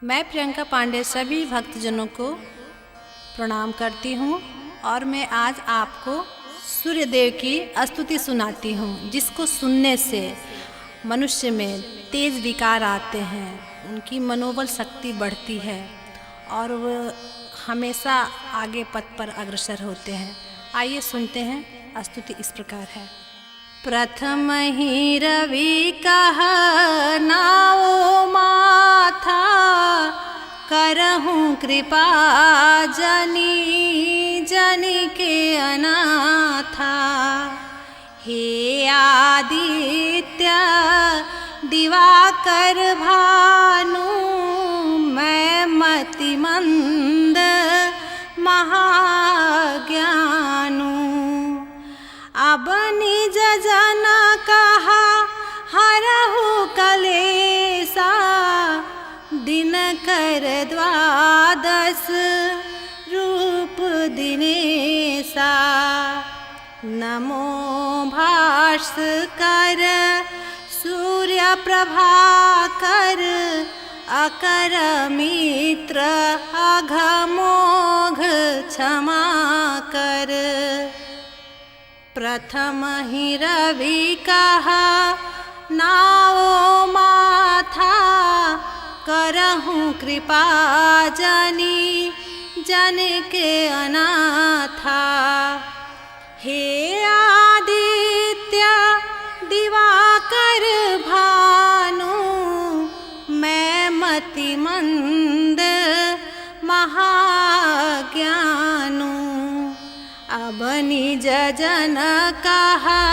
मैं प्रियंका पांडे सभी भक्तजनों को प्रणाम करती हूँ और मैं आज आपको सूर्यदेव की स्तुति सुनाती हूँ, जिसको सुनने से मनुष्य में तेज विकार आते हैं, उनकी मनोबल शक्ति बढ़ती है और वो हमेशा आगे पथ पर अग्रसर होते हैं। आइए सुनते हैं। स्तुति इस प्रकार है। प्रथम ही रवि कह नाओ माथा, करहूँ कृपा जनी जनी के अनाथा। हे आदित्य दिवाकर भानु, मैं मतिमंद महाज्ञानु। अब निज जन कहा हरहु कलेसा, दिनकर द्वादश रूप दिनेसा। नमो भास्कर सूर्य प्रभाकर, अकर मित्र अघमोघ क्षमा कर। प्रथम ही रवि कहा नाओ माथा, करहूँ कृपा जनी जन के अनाथा। हे आदित्य दिवाकर भानु, मैं मतिमंद महाज्ञानु। अब निज जन कहा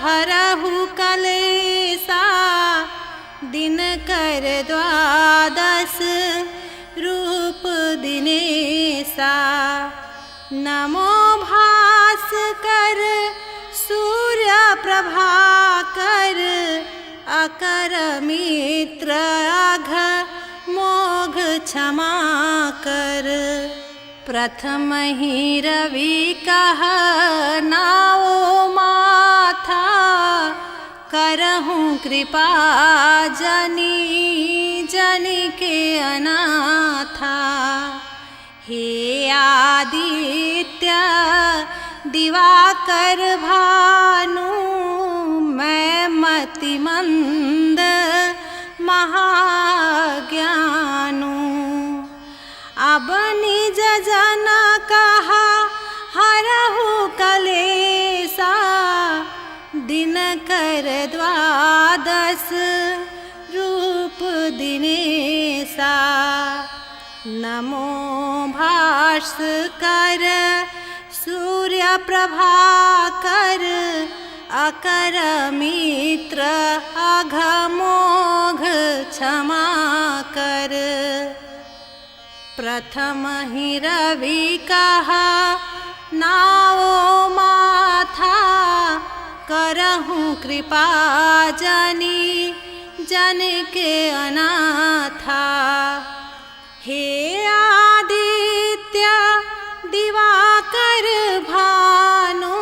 हरहु कलेसा, दिनकर द्वादश रूप दिनेसा। नमो भास्कर सूर्य प्रभाकर, अकर मित्र अघमोघ क्षमा कर। प्रथम ही रवि कह नाओ माथा, करहूँ कृपा जनी जनी के अनाथा। हे आदित्य दिवाकर भानु, मैं मतिमंद महाज्ञानु। अब निज जन कहा हरहु कलेसा, दिनकर द्वादश रूप दिनेसा। नमो भास्कर सूर्य प्रभाकर, अकर मित्र अघमोघ क्षमा कर। प्रथम ही रवि कहा नाओ माथा, करहूँ कृपा जनी जन के अनाथा। हे आदित्य दिवाकर भानु,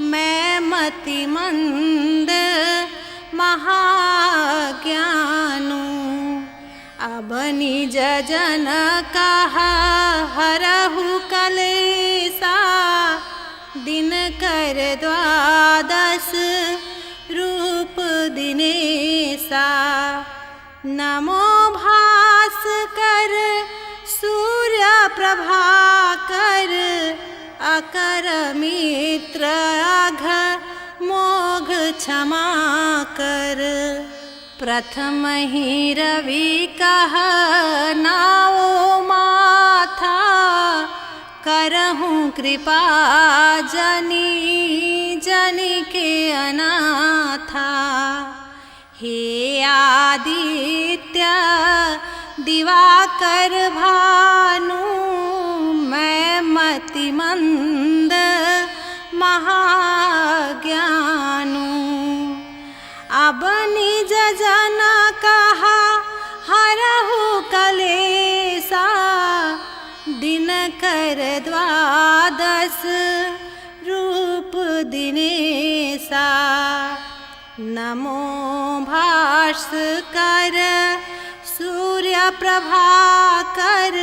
मैं मतिमंद महाज्ञानु। अब निज जन कहा हरहु कलेसा, दिनकर द्वादश रूप दिनेसा। नमो भास्कर सूर्य प्रभाकर, अकर मित्र अघमोघ क्षमा कर। प्रथम ही रवि कह नाओ माथा, करहूँ कृपा जनी जनी के अनाथा। हे आदित्य दिवाकर भानु, मैं मतिमंद महाज्ञानु। अब निज जन कहा हरहु कलेसा, दिनकर द्वादश रूप दिनेसा। नमो भास्कर सूर्य प्रभाकर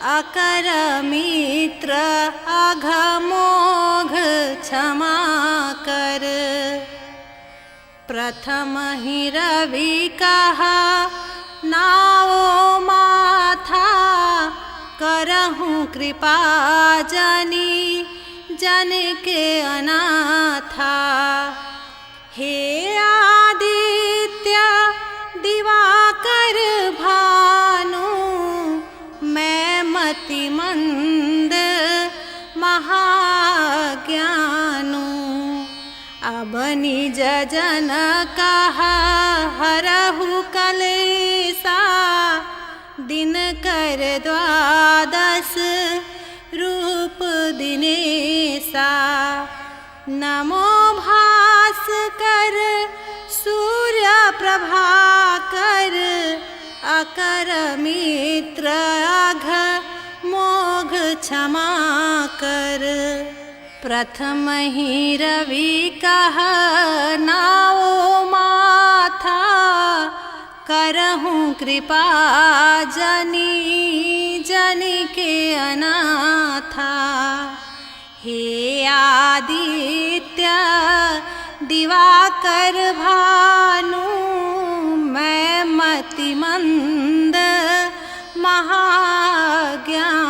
अकर मित्र अघमोघ क्षमा कर। प्रथम ही रवि कहा नाओ माथा करहूँ कृपा जनी जन के अनाथा। हे आदित्य दिवाकर भानु मैं मतिमंद महाज्ञानु। अब निज जन कहा हरहु कलेसा दिन कर द्वादश रूप दिनेसा। नमो भास्कर सूर्य प्रभाकर अकर मित्र अघ मोघ क्षमा कर। प्रथम ही रवि कह नाओ माथा करहूँ कृपा जनी जनी के अनाथा। हे आदित्य दिवाकर भानु मैं मतिमंद महाज्ञानु।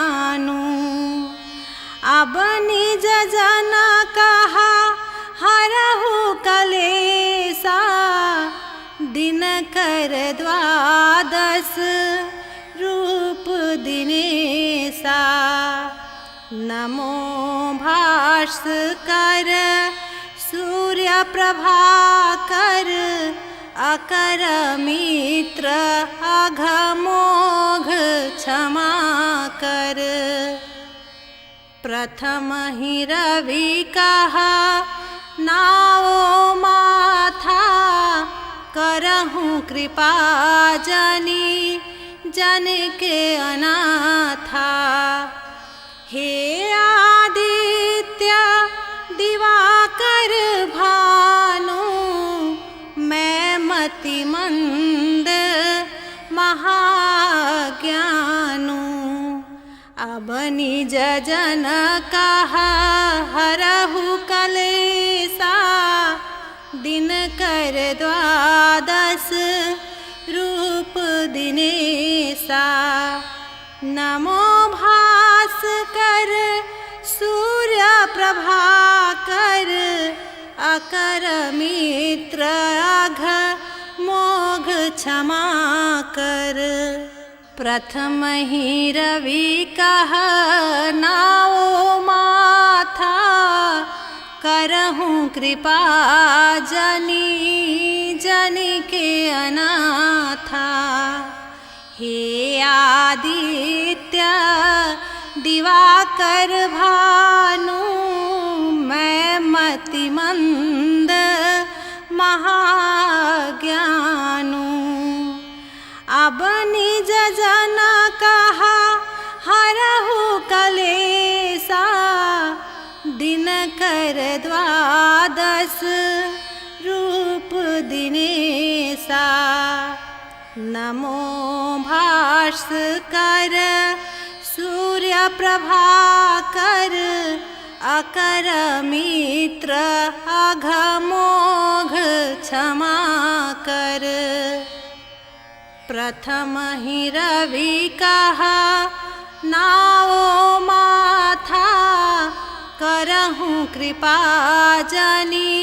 अब निज जन कहा हरहु कलेसा दिन कर द्वादश रूप दिनेसा। नमो भास्कर सूर्य प्रभाकर अकर मित्र अघमोघ क्षमा कर। प्रथम ही रवि कहा नाओ माथा करहूँ कृपा जनी जन के अनाथा। हे आदित्य दिवाकर भानु मैं मतिमंद महाज्ञानु। अब निज जन कहा हरहु कलेसा दिन कर द्वादश रूप दिनेसा। नमो भास्कर सूर्य प्रभाकर अकर मित्र अघ मोघ क्षमा कर। प्रथम ही रवि कह नाओ माथा करहूँ कृपा जनी जनी के अनाथा। हे आदित्य दिवाकर भानु मैं मतिमंद महाज्ञानु। अब निज जन कहा हरहु कलेसा दिन कर द्वादश रूप दिनेसा। नमो भास्कर सूर्य प्रभाकर अकर मित्र अघमोघ क्षमा कर। प्रथम ही रवि कहा नाओ माथा करहूँ कृपा जनी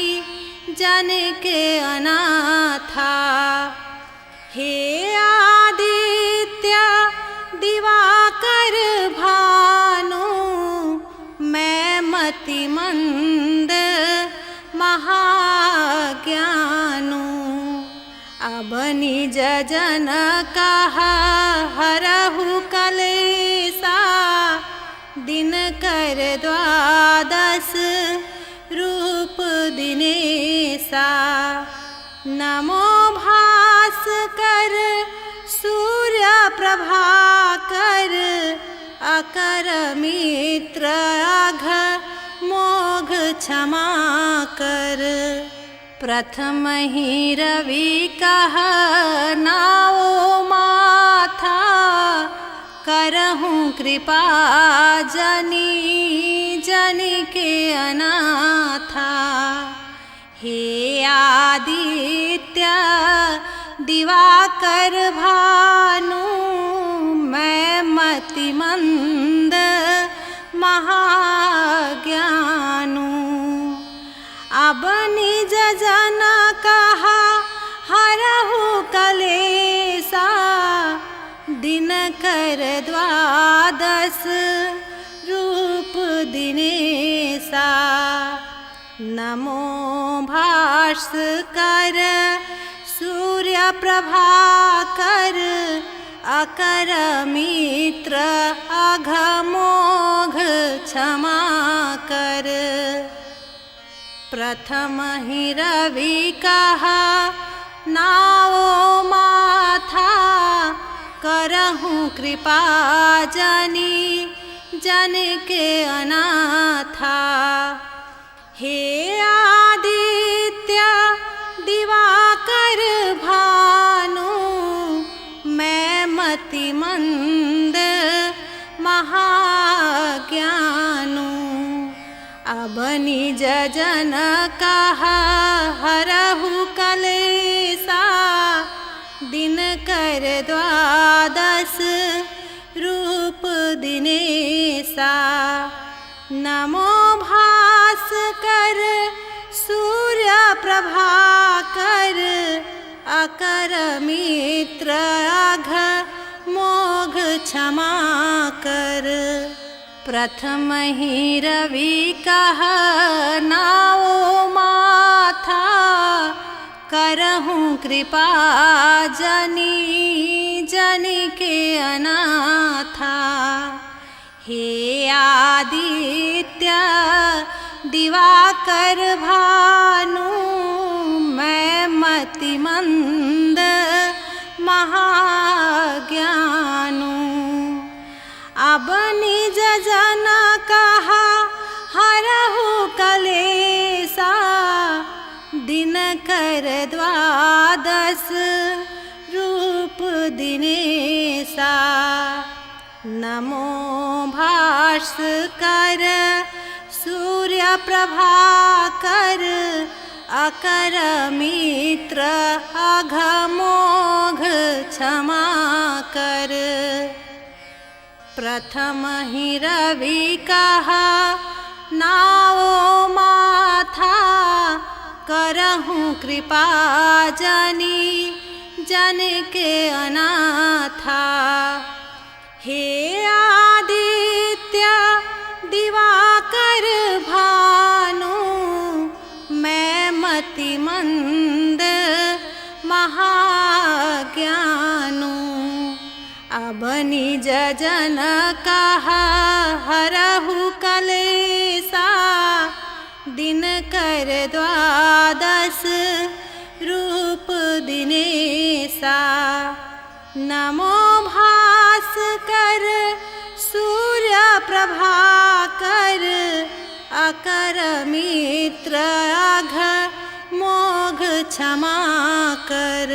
जन के अनाथा। हे आदित्य दिवाकर भानु मैं मतिमंद महाज्ञानु। अब निज जन कहा हरहु कलेसा दिन कर द्वादश रूप दिनेसा। नमो भास्कर सूर्य प्रभाकर अकर मित्र अघ मोघ क्षमा कर। प्रथम ही रवि कह नाओ माथा करहूँ कृपा जनी जनी के अनाथा। हे आदित्य दिवाकर भानु मैं मतिमंद महाज्ञानु। अब निज जन कहा हरहु कलेसा दिनकर द्वादश रूप दिनेसा। नमो भास्कर सूर्य प्रभाकर अकर मित्र अघमोघ क्षमा कर। प्रथम ही रवि कहा नाओ माथा करहूँ कृपा जनी जन के अनाथा। हे आदित्य दिवाकर भानु मैं मतिमंद महाज्ञानु। अब निज जन कहा हरहु कलेसा दिनकर द्वादश रूप दिनेसा। नमो भास्कर सूर्य प्रभाकर अकर मित्र अघमोघ क्षमा कर। प्रथम ही रवि कह नाओ माथा करहूँ कृपा जनी जनी के अनाथा। हे आदित्य दिवाकर भानु मैं मतिमंद महाज्ञानु। अब निज जन कहा हरहु कलेसा दिनकर द्वादश रूप दिनेसा। नमो भास्कर सूर्य प्रभाकर अकर मित्र अघमोघ क्षमा कर। प्रथम ही रवि कहा नाओ माथा करहूँ कृपा जनी जन के अनाथा। हे आदित्य दिवाकर भानु मैं मतिमंद महाज्ञानु। अब निज जन कहा हरहु कलेसा दिनकर द्वादश रूप दिनेसा। नमो भास्कर सूर्य प्रभाकर अकर मित्र अघमोघ क्षमा कर।